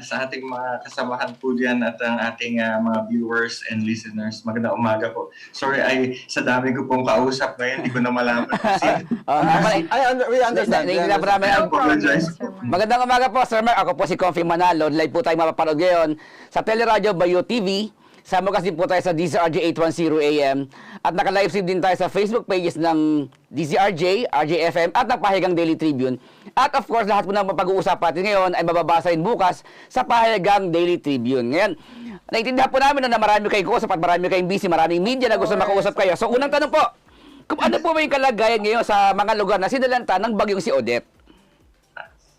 sa ating mga kasamahan po dyan at ang ating mga viewers and listeners. Magandang umaga po. Sorry, sa dami ko pong kausap ngayon, hindi ko na malaman kung sino. We understand. I apologize po. Magandang umaga po, Sir Mark. Ako po si Confi Manalo. Live po tayo mapapanood ngayon sa Teleradyo Bayo TV. Sama kasi po tayo sa DZRJ 810 AM. At naka-live stream din tayo sa Facebook pages ng DZRJ, RJFM at ng Pahayagang Daily Tribune. At of course, lahat po ng pag-uusap natin ngayon ay mababasa rin bukas sa Pahayagang Daily Tribune. Ngayon, naiintindihan po namin na marami kayong kausap at marami kayong busy, maraming media na gusto makausap kayo. So unang tanong po, kung ano po ba yung kalagayan ngayon sa mga lugar na sinalanta ng bagyong si Odette?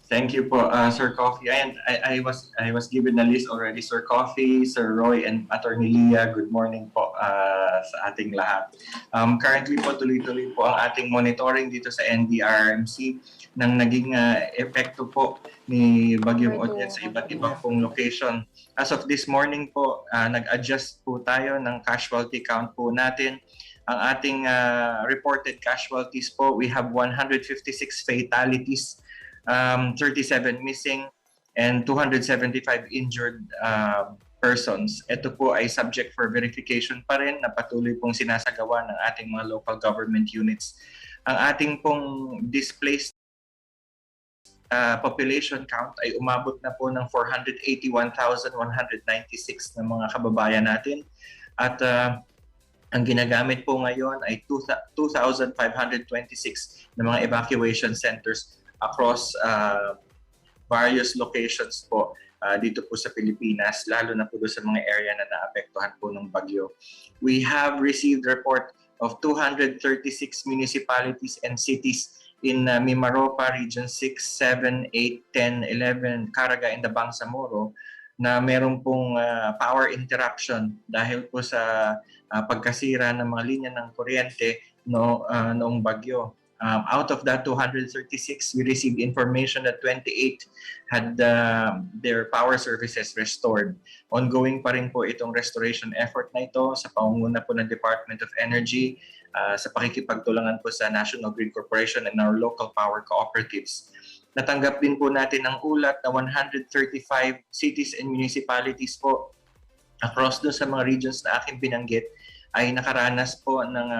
Thank you po, Sir Coffee. And I was given a list already, Sir Coffee, Sir Roy, and Attorney Leah. Good morning po sa ating lahat. Currently po, tuloy-tuloy po ang ating monitoring dito sa NDRRMC ng naging epekto po ni Bagyong Odette sa iba't ibang pong location. As of this morning po, nag-adjust po tayo ng casualty count po natin. Ang ating reported casualties po, we have 156 fatalities, 37 missing, and 275 injured persons. Ito po ay subject for verification pa rin na patuloy pong sinasagawa ng ating mga local government units. Ang ating pong displaced population count ay umabot na po ng 481,196 na mga kababayan natin. At ang ginagamit po ngayon ay 2,526 na mga evacuation centers across various locations po dito po sa Pilipinas, lalo na po sa mga area na naapektuhan po ng bagyo. We have received report of 236 municipalities and cities in Mimaropa, Region 6, 7, 8, 10, 11, Caraga, and the Bangsamoro na meron pong power interruption dahil po sa pagkasira ng mga linya ng kuryente noong bagyo. Out of that 236, we received information that 28 had their power services restored. Ongoing pa rin po itong restoration effort na ito sa pangunguna po ng Department of Energy, sa pakikipagtulangan po sa National Grid Corporation and our local power cooperatives. Natanggap din po natin ang ulat na 135 cities and municipalities po across doon sa mga regions na aking binanggit ay nakaranas po ng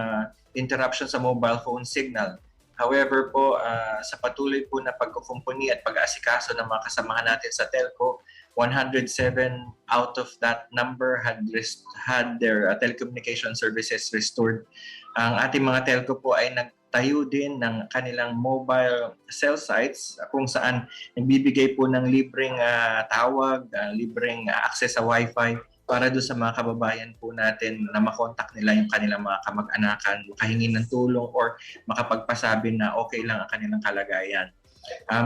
interruption sa mobile phone signal. However po, sa patuloy po na pagkukumpuni at pag-aasikaso ng mga kasamahan natin sa telco, 107 out of that number had their telecommunication services restored. Ang ating mga telco po ay nagtayo din ng kanilang mobile cell sites kung saan nagbibigay po ng libreng tawag, libreng access sa Wi-Fi para doon sa mga kababayan po natin na makontak nila yung kanilang mga kamag-anakan, makahingi ng tulong or makapagpasabi na okay lang ang kanilang kalagayan.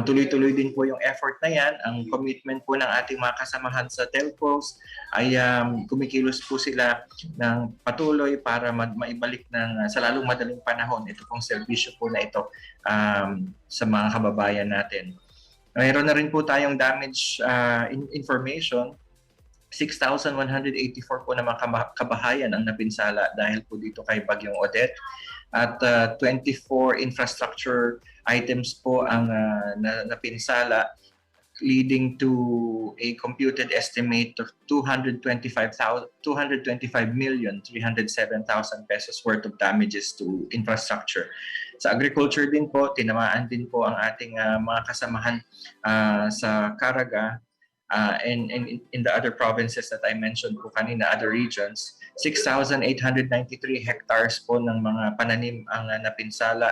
Tuloy-tuloy din po yung effort na yan. Ang commitment po ng ating mga kasamahan sa telcos ay kumikilos po sila ng patuloy para maibalik sa lalong madaling panahon ito pong serbisyo po na ito sa mga kababayan natin. Mayroon na rin po tayong damage information. 6,184 po na mga kabahayan ang napinsala dahil po dito kay Bagyong Odette at 24 infrastructure items po ang napinsala, leading to a computed estimate of 225,307,000 pesos worth of damages to infrastructure. Sa agriculture din po, tinamaan din po ang ating mga kasamahan sa Caraga, and in the other provinces that I mentioned po kanina, other regions, 6,893 hectares po ng mga pananim ang napinsala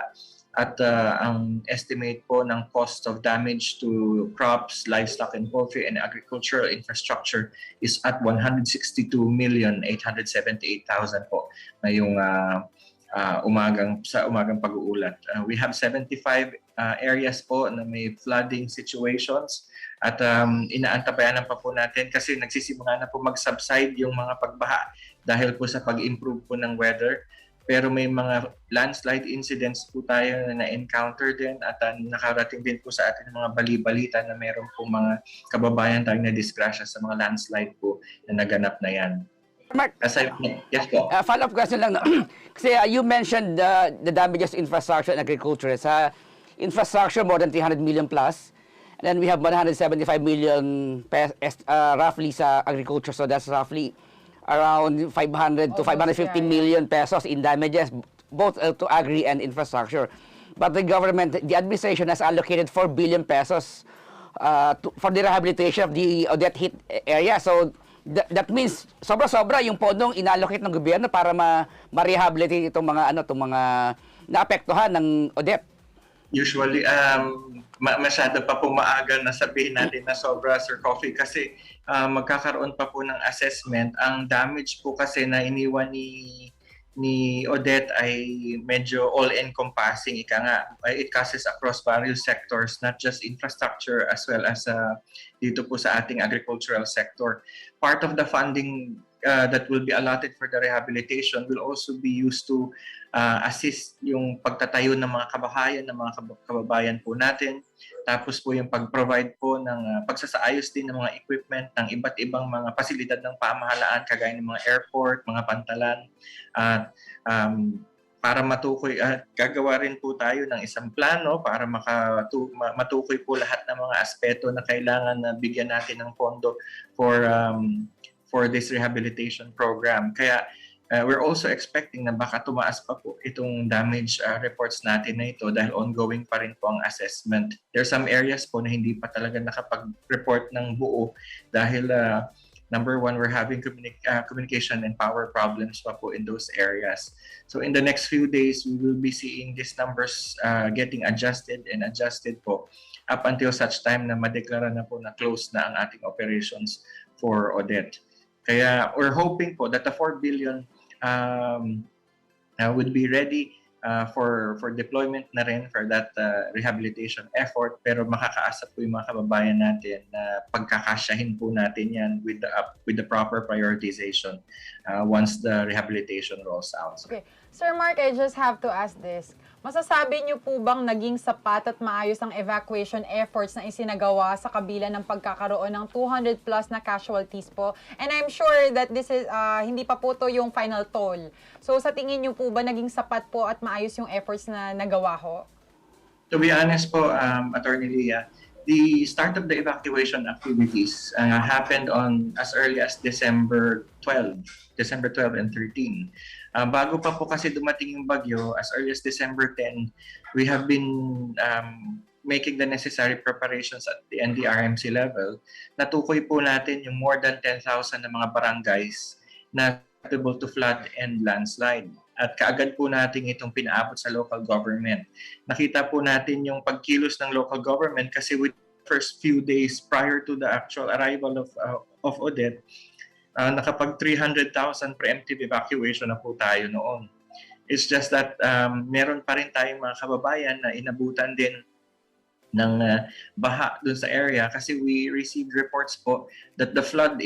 at ang estimate po ng cost of damage to crops, livestock and poultry and agricultural infrastructure is at 162,878,000 po ngayong umagang pag-uulat. We have 75 areas po na may flooding situations at inaantabayanan pa po natin kasi nagsisimula na po mag-subside yung mga pagbaha dahil po sa pag-improve po ng weather. Pero may mga landslide incidents po tayo na na-encounter din at nakarating din po sa atin mga bali-balita na meron po mga kababayan tayong na-disgrasya sa mga landslide po na naganap na yan. Mark, yes po. Follow-up question lang. No? Kasi you mentioned the damages to infrastructure and agriculture. Sa infrastructure, more than 300 million plus. And then we have 175 million roughly sa agriculture. So that's roughly around 500 to 550 million pesos in damages, both to agri and infrastructure. But the government, the administration has allocated 4 billion pesos for the rehabilitation of the Odette-hit area. So that means sobra-sobra yung pondong inallocate ng gobyerno para ma-rehabilitate itong mga naapektuhan ng Odette. Usually, masyado pa po maaga na sabihin natin na sobra, Sir Coffee, kasi magkakaroon pa po ng assessment. Ang damage po kasi na iniwan ni Odette ay medyo all-encompassing. Ika nga, it causes across various sectors, not just infrastructure as well as dito po sa ating agricultural sector. Part of the funding that will be allotted for the rehabilitation will also be used to assist yung pagtatayo ng mga kabahayan, ng mga kababayan po natin. Tapos po yung pag-provide po ng pagsasaayos din ng mga equipment ng iba't ibang mga pasilidad ng pamahalaan kagaya ng mga airport, mga pantalan. At para matukoy, gagawa rin po tayo ng isang plano para matukoy po lahat ng mga aspeto na kailangan na bigyan natin ng pondo for this rehabilitation program. Kaya we're also expecting na baka tumaas pa po itong damage reports natin na ito dahil ongoing pa rin po ang assessment. There are some areas po na hindi pa talaga nakapag-report ng buo dahil number one, we're having communication and power problems pa po in those areas. So in the next few days, we will be seeing these numbers getting adjusted po up until such time na madeklara na po na close na ang ating operations for Odette. Kaya we're hoping po that the 4 billion would be ready for deployment na rin for that rehabilitation effort, pero makakaasa po yung mga kababayan natin na pagkakasyahin po natin yan with the proper prioritization once the rehabilitation rolls out. Okay. Sir Mark, I just have to ask this. Masasabi niyo po bang naging sapat at maayos ang evacuation efforts na isinagawa sa kabila ng pagkakaroon ng 200 plus na casualties po? And I'm sure that this is hindi pa po to yung final toll. So sa tingin niyo po ba naging sapat po at maayos yung efforts na nagawa ho? To be honest po, Attorney Leah, the start of the evacuation activities happened on as early as December 12 and 13. Bago pa po kasi dumating yung bagyo, as early as December 10, we have been making the necessary preparations at the NDRRMC level. Natukoy po natin yung more than 10,000 na mga barangays na susceptible to flood and landslide. At kaagad po natin itong pinaabot sa local government. Nakita po natin yung pagkilos ng local government kasi with the first few days prior to the actual arrival of Odette, nakapag 300,000 preemptive evacuation na po tayo noon. It's just that meron pa rin tayong mga kababayan na inabutan din ng baha dun sa area kasi we received reports po that the flood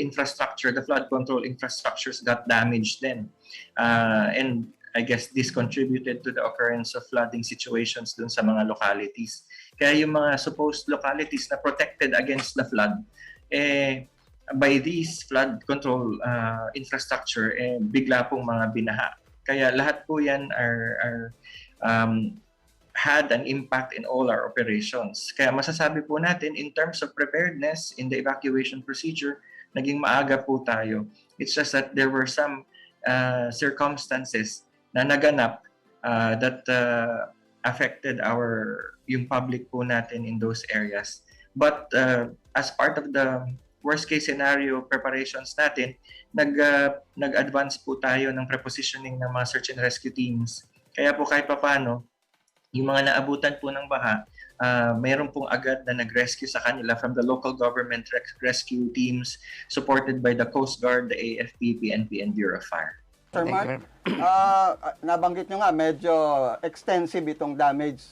control infrastructures got damaged then. And I guess this contributed to the occurrence of flooding situations dun sa mga localities. Kaya yung mga supposed localities na protected against the flood, by these flood control infrastructure, bigla pong mga binaha. Kaya lahat po yan had an impact in all our operations. Kaya masasabi po natin, in terms of preparedness in the evacuation procedure, naging maaga po tayo. It's just that there were some circumstances na naganap that affected yung public po natin in those areas. But as part of the worst case scenario preparations natin, nag-advance po tayo ng prepositioning ng mga search and rescue teams. Kaya po kahit paano, yung mga naabutan po ng baha, mayroon pong agad na nag-rescue sa kanila from the local government rescue teams supported by the Coast Guard, the AFP, PNP, and Bureau of Fire. Sir Mark, nabanggit nyo nga, medyo extensive itong damage.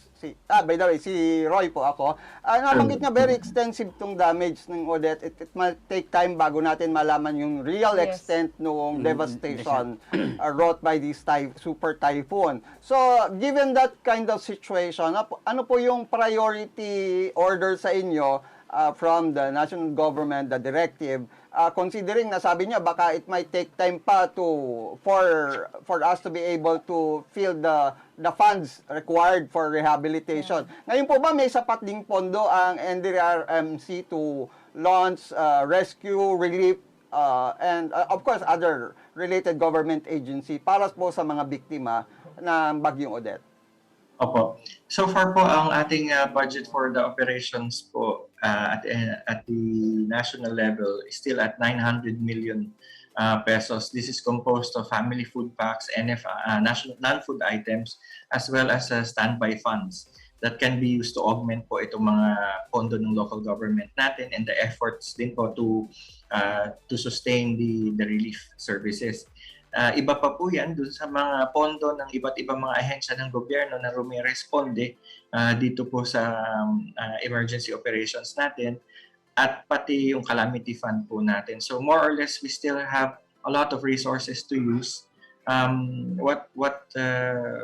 By the way, si Roy po ako. Nabanggit niya very extensive itong damage ng Odette. It might take time bago natin malaman yung real extent ng devastation wrought by this super typhoon. So, given that kind of situation, ano po yung priority order sa inyo from the national government, the directive, considering na sabi niya baka it might take time pa for us to be able to fill the funds required for rehabilitation. Ngayon po ba may sapat ding pondo ang NDRRMC to launch rescue, relief, and of course other related government agency para po sa mga biktima ng Bagyong Odette? Opo. So far po, ang ating budget for the operations po at the national level is still at 900 million pesos. This is composed of family food packs, national non-food items, as well as standby funds that can be used to augment po itong mga pondo ng local government natin and the efforts din po to sustain the relief services. Iba pa po yan dun sa mga pondo ng iba't ibang mga ahensya ng gobyerno na rumiresponde dito po sa emergency operations natin at pati yung calamity fund po natin. So more or less, we still have a lot of resources to use. What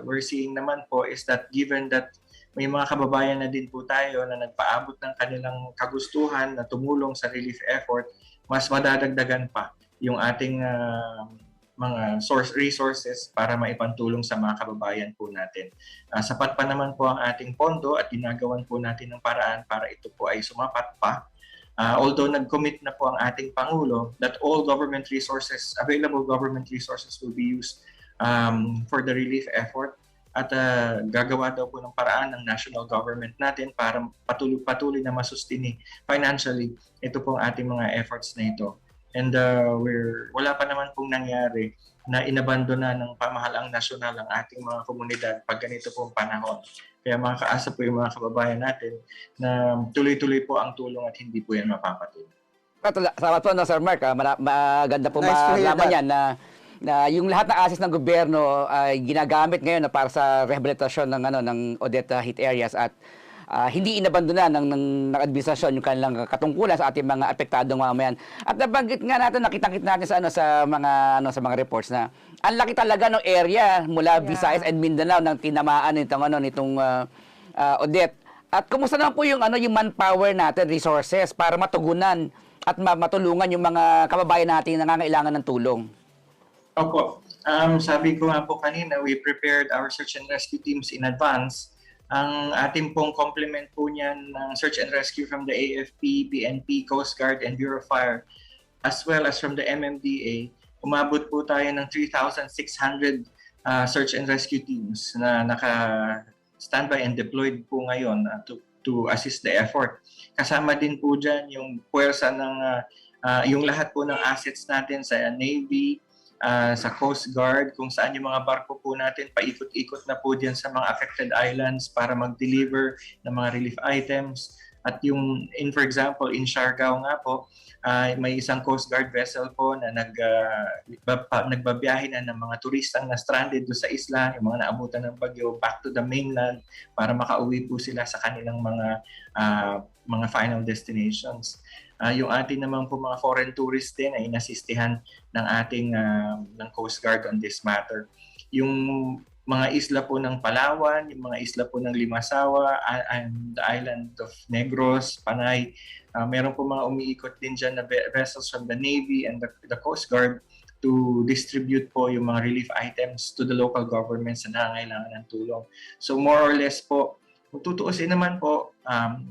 we're seeing naman po is that given that may mga kababayan na din po tayo na nagpaabot ng kanilang kagustuhan na tumulong sa relief effort, mas madadagdagan pa yung ating mga resources para maipantulong sa mga kababayan po natin. Sapat pa naman po ang ating pondo at ginagawan po natin ng paraan para ito po ay sumapat pa. Although nag-commit na po ang ating Pangulo that all available government resources will be used for the relief effort at gagawa daw po ng paraan ng national government natin para patuloy na masustini financially ito pong ating mga efforts na ito. And wala pa naman pong nangyari na inabandona ng pamahalaang nasyonal ang ating mga komunidad pag ganito pong panahon. Kaya makakaasa po yung mga kababayan natin na tuloy-tuloy po ang tulong at hindi po yan mapapatuloy. Salamat po, Sir Mark. Maganda po malaman yan na yung lahat ng assets ng gobyerno ay ginagamit ngayon na para sa rehabilitasyon ng Odette-hit areas at hindi inabandona ng administrasyon yung kanilang katungkulan sa ating mga apektadong mamamayan. At nabanggit nga natin, nakita-kita natin sa mga reports na ang laki talaga ng area mula Visayas and Mindanao nang tinamaan nitong Odette. At kumusta naman po yung manpower natin, resources para matugunan at matulungan yung mga kababayan natin na nangangailangan ng tulong? Opo. Sabi ko nga po kanina, we prepared our search and rescue teams in advance. Ang ating pong complement po niyan ng search and rescue from the AFP, PNP, Coast Guard, and Bureau of Fire, as well as from the MMDA, umabot po tayo ng 3,600 search and rescue teams na naka-standby and deployed po ngayon to assist the effort. Kasama din po dyan yung puwersa ng yung lahat po ng assets natin sa Navy, sa Coast Guard, kung saan yung mga barko po natin paikot-ikot na po diyan sa mga affected islands para mag-deliver ng mga relief items. At yung, for example, in Siargao nga po, may isang Coast Guard vessel po na nagbabiyahe na ng mga turistang na stranded doon sa isla, yung mga naabutan ng bagyo, back to the mainland para makauwi po sila sa kanilang mga final destinations. Yung ating naman po mga foreign tourists din ay inasistihan ng ating ng Coast Guard on this matter. Yung mga isla po ng Palawan, yung mga isla po ng Limasawa, and the island of Negros, Panay, meron po mga umiikot din dyan na vessels from the Navy and the Coast Guard to distribute po yung mga relief items to the local governments na nangangailangan ng tulong. So more or less po, kung tutuusin naman po,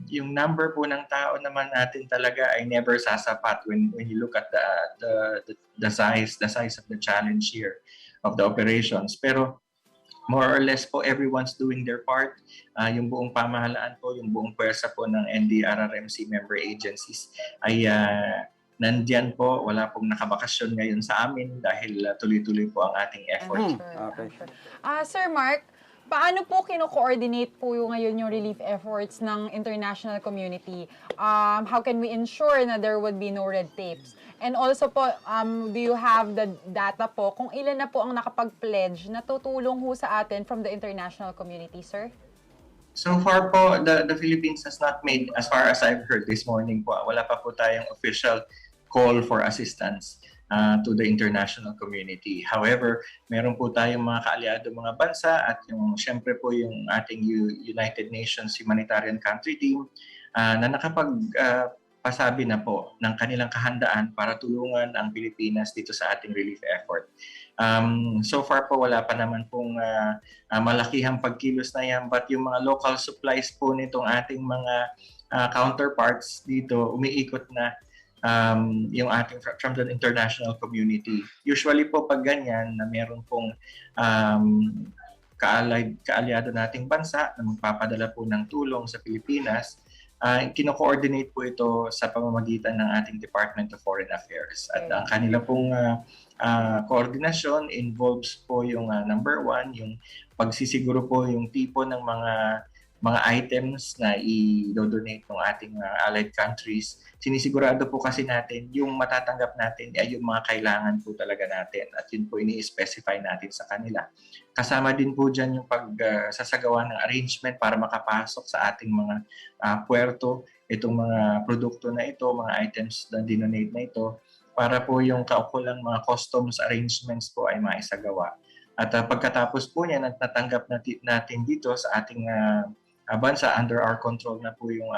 yung number po ng tao naman natin talaga ay never sasapat when you look at the size of the challenge here of the operations. Pero more or less po, everyone's doing their part. Yung buong pamahalaan po, yung buong pwersa po ng NDRRMC member agencies ay nandiyan po. Wala pong nakabakasyon ngayon sa amin dahil tuloy-tuloy po ang ating effort. Okay. Sir Mark, paano po kino-coordinate po ngayon yung relief efforts ng international community? How can we ensure na there would be no red tapes? And also po, do you have the data po kung ilan na po ang nakapag-pledge na tutulong ho sa atin from the international community, sir? So far po, the Philippines has not made, as far as I've heard this morning po, wala pa po tayong official call for assistance to the international community. However, meron po tayong mga kaalyado mga bansa at yung syempre po yung ating United Nations Humanitarian Country Team, na pasabi na po ng kanilang kahandaan para tulungan ang Pilipinas dito sa ating relief effort. So far po wala pa naman pong malakihang pagkilos na yan, but yung mga local supplies po nitong ating mga counterparts dito, umiikot na yung ating from the international community. Usually po pag ganyan na meron pong kaalyado nating bansa na magpapadala po ng tulong sa Pilipinas, kino-coordinate po ito sa pamamagitan ng ating Department of Foreign Affairs. At ang kanila pong koordinasyon involves po yung number one, yung pagsisiguro po yung tipo ng mga items na i-donate ng ating allied countries. Sinisigurado po kasi natin yung matatanggap natin ay yung mga kailangan po talaga natin at yun po ini-specify natin sa kanila. Kasama din po dyan yung pagsasagawa ng arrangement para makapasok sa ating mga puerto, itong mga produkto na ito, mga items na dinonate na ito, para po yung kaukulang mga customs arrangements po ay maisagawa. At pagkatapos po niya, natanggap natin dito sa ating bansa, under our control na po yung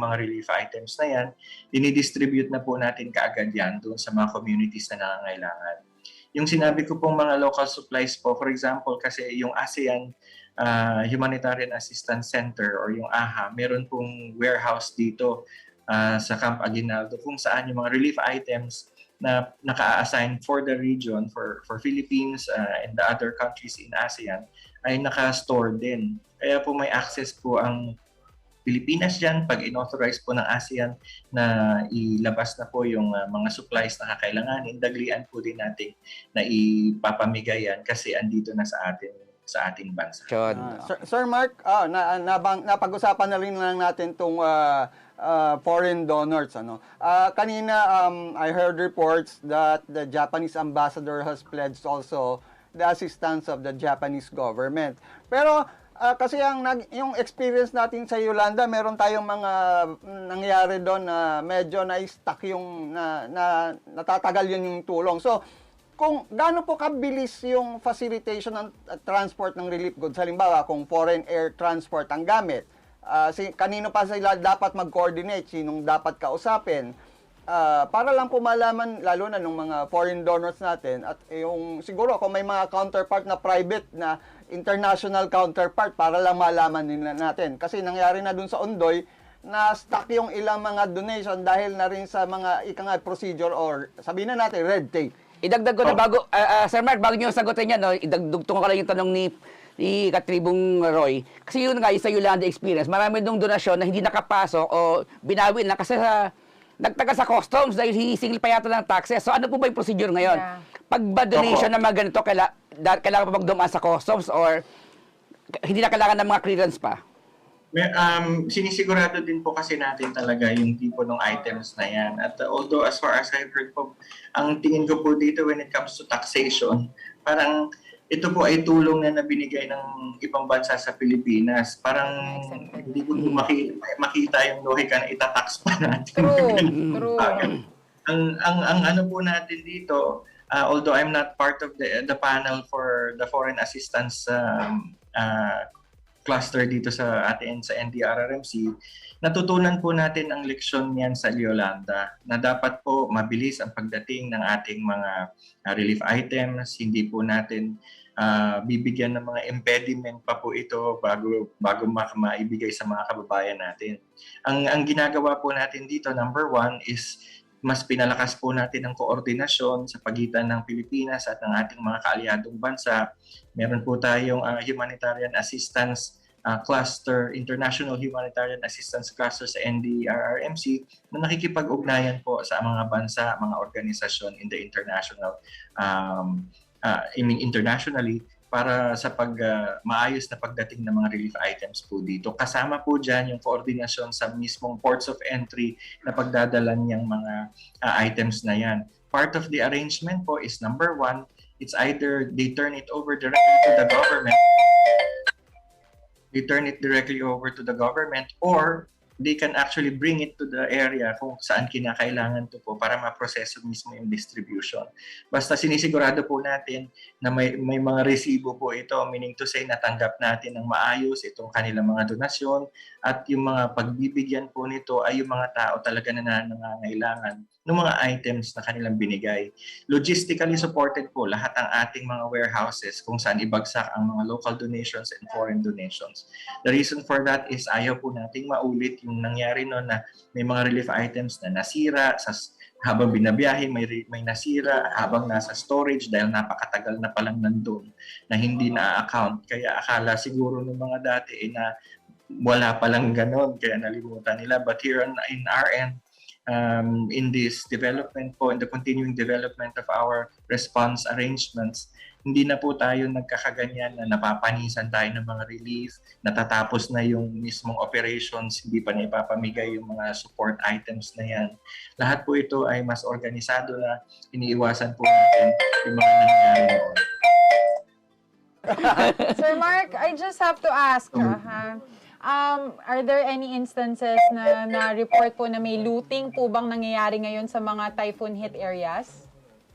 mga relief items na yan, dinidistribute na po natin kaagad yan doon sa mga communities na nangangailangan. Yung sinabi ko pong mga local supplies po, for example, kasi yung ASEAN Humanitarian Assistance Center or yung AHA, meron pong warehouse dito sa Camp Aguinaldo kung saan yung mga relief items na naka-assign for the region, for Philippines and the other countries in ASEAN ay naka-store din. Kaya po may access po ang Pilipinas dyan pag inauthorize po ng ASEAN na ilabas na po yung mga supplies na kakailanganin. Daglian po din natin na ipapamigay yan kasi andito na sa ating bansa. Sir Mark, napag-usapan na rin lang natin itong foreign donors. Kanina, I heard reports that the Japanese ambassador has pledged also the assistance of the Japanese government. Pero kasi yung experience natin sa Yolanda, meron tayong mga nangyari doon na medyo na-stuck yung natatagal yun yung tulong. So, kung gaano po kabilis yung facilitation ng transport ng relief goods, halimbawa kung foreign air transport ang gamit, kanino pa sila dapat mag-coordinate, sinong dapat kausapin, para lang po malaman, lalo na ng mga foreign donors natin, at yung siguro kung may mga counterpart na private na international counterpart, para lang malaman nila natin. Kasi nangyari na dun sa Ondoy, na stuck yung ilang mga donation dahil na rin sa mga procedure or sabihin na natin red tape. Idagdag ko na Sir Mark, bago nyo sagutin yan, idagdugtong ko lang yung tanong ni Katribong Roy. Kasi yun nga, yung sa Yolanda experience, marami nung donasyon na hindi nakapasok o binawi na kasi nagtaga sa customs dahil hihisingil pa yata ng taxes. So ano po ba yung procedure ngayon? Yeah. Pag ba donation na mga ganito, kailangan pa magdumaan sa customs or hindi na kailangan ng mga clearance pa? Sinisigurado din po kasi natin talaga yung tipo ng items na yan. At although as far as I've heard po, ang tingin ko po dito when it comes to taxation, parang ito po ay tulong na binigay ng ibang bansa sa Pilipinas. Parang hindi ko makita yung lohika na itatax pa natin. True. Ang ano po natin dito, although I'm not part of the panel for the foreign assistance cluster dito sa atin sa NDRRMC, natutunan po natin ang leksyon niyan sa Yolanda na dapat po mabilis ang pagdating ng ating mga relief items. Hindi po natin bibigyan ng mga impediment pa po ito bago maibigay sa mga kababayan natin. Ang ginagawa po natin dito, number one, is mas pinalakas po natin ang koordinasyon sa pagitan ng Pilipinas at ng ating mga kaalyadong bansa. Meron po tayong humanitarian assistance cluster, International Humanitarian Assistance Cluster sa NDRRMC na nakikipag-ugnayan po sa mga bansa, mga organisasyon in the internationally para sa maayos na pagdating ng mga relief items po dito. Kasama po dyan yung koordinasyon sa mismong ports of entry na pagdadalan niyang mga items na yan. Part of the arrangement po is number one, it's either they turn it over directly to the government or they can actually bring it to the area kung saan kinakailangan to po para maproseso mismo yung distribution. Basta sinisigurado po natin na may mga resibo po ito, meaning to say natanggap natin ng maayos itong kanilang mga donasyon at yung mga pagbibigyan po nito ay yung mga tao talaga na nangangailangan ng mga items na kanilang binigay. Logistically supported po lahat ng ating mga warehouses kung saan ibagsak ang mga local donations and foreign donations. The reason for that is ayaw po nating maulit yung nangyari noon na may mga relief items na nasira habang binabiyahe, may nasira habang nasa storage dahil napakatagal na palang nandun na hindi na-account. Kaya akala siguro ng mga dati na wala palang ganon kaya nalimutan nila. But here in our end, in this development po, in the continuing development of our response arrangements, hindi na po tayo nagkakaganyan na napapanisan tayo ng mga relief, natatapos na yung mismong operations, hindi pa na ipapamigay yung mga support items na yan. Lahat po ito ay mas organisado na iniiwasan po natin yung mga nangyari noon. Sir Mark, I just have to ask, are there any instances na report po na may looting po bang nangyayari ngayon sa mga typhoon hit areas?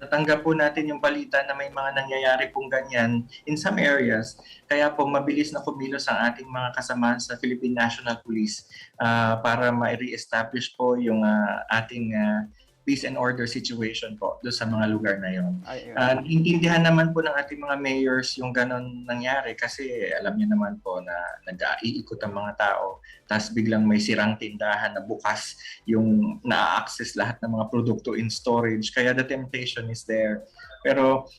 Natanggap po natin yung balita na may mga nangyayari pong ganyan in some areas. Kaya po mabilis na kumilos ang ating mga kasamahan sa Philippine National Police para ma-re-establish po yung ating peace and order situation po doon sa mga lugar na yon. Intindihan naman po ng ating mga mayors yung ganon nangyari kasi alam niyo naman po na nag-iikot ang mga tao tapos biglang may sirang tindahan na bukas yung na-access lahat ng mga produkto in storage. Kaya the temptation is there. Pero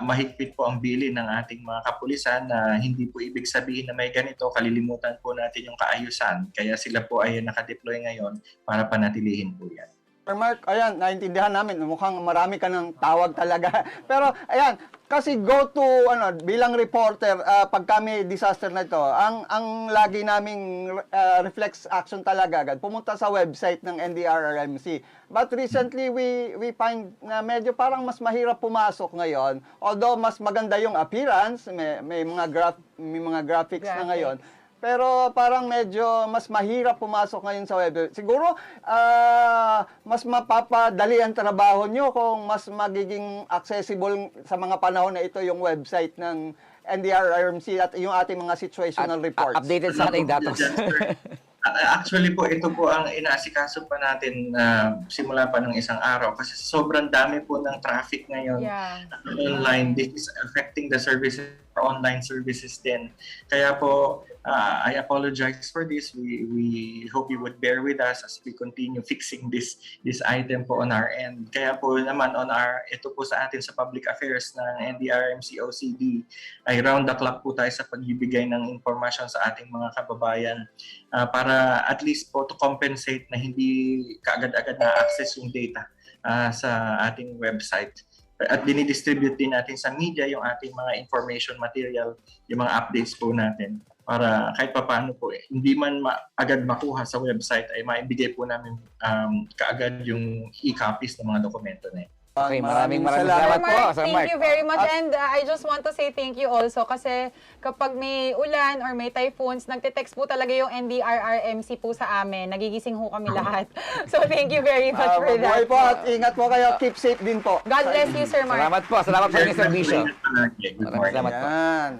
mahigpit po ang bilin ng ating mga kapulisan na hindi po ibig sabihin na may ganito, kalilimutan po natin yung kaayusan. Kaya sila po ay nakadeploy ngayon para panatilihin po yan. Sir Mark, ayan, naintindihan namin, mukhang marami ka ng tawag talaga. Pero ayan, kasi go to bilang reporter pag kami disaster na ito, ang lagi naming reflex action talaga agad pumunta sa website ng NDRRMC. But recently we find na medyo parang mas mahirap pumasok ngayon. Although mas maganda yung appearance, may mga graphics na ngayon. Pero parang medyo mas mahirap pumasok ngayon sa web. Siguro, mas mapapadali ang trabaho nyo kung mas magiging accessible sa mga panahon na ito yung website ng NDRRMC at yung ating mga situational reports. Updated sa ating datos. Actually po, ito po ang inaasikaso pa natin simula pa ng isang araw kasi sobrang dami po ng traffic ngayon online. This is affecting the services, online services din. Kaya po, I apologize for this. We hope you would bear with us as we continue fixing this item po on our end. Kaya po naman ito po sa atin sa public affairs ng NDRRMC OCD ay round the clock po tayo sa pagbibigay ng impormasyon sa ating mga kababayan para at least po to compensate na hindi kaagad-agad na-access yung data sa ating website. At dinidistribute din natin sa media yung ating mga information material, yung mga updates po natin para kahit papaano po hindi man agad makuha sa website ay maibigay po namin kaagad yung e-copies ng mga dokumento na yun. Okay, maraming salamat po, Sir Mark. Thank you very much. And I just want to say thank you also kasi kapag may ulan or may typhoons, nagte-text po talaga yung NDRRMC po sa amin. Nagigising ho kami lahat. So thank you very much for that. Mabuhay po at ingat po kayo. Keep safe din po. God bless you, Sir Mark. Salamat po. Salamat sa inyong serbisyo. Good morning. Salamat po. Yan.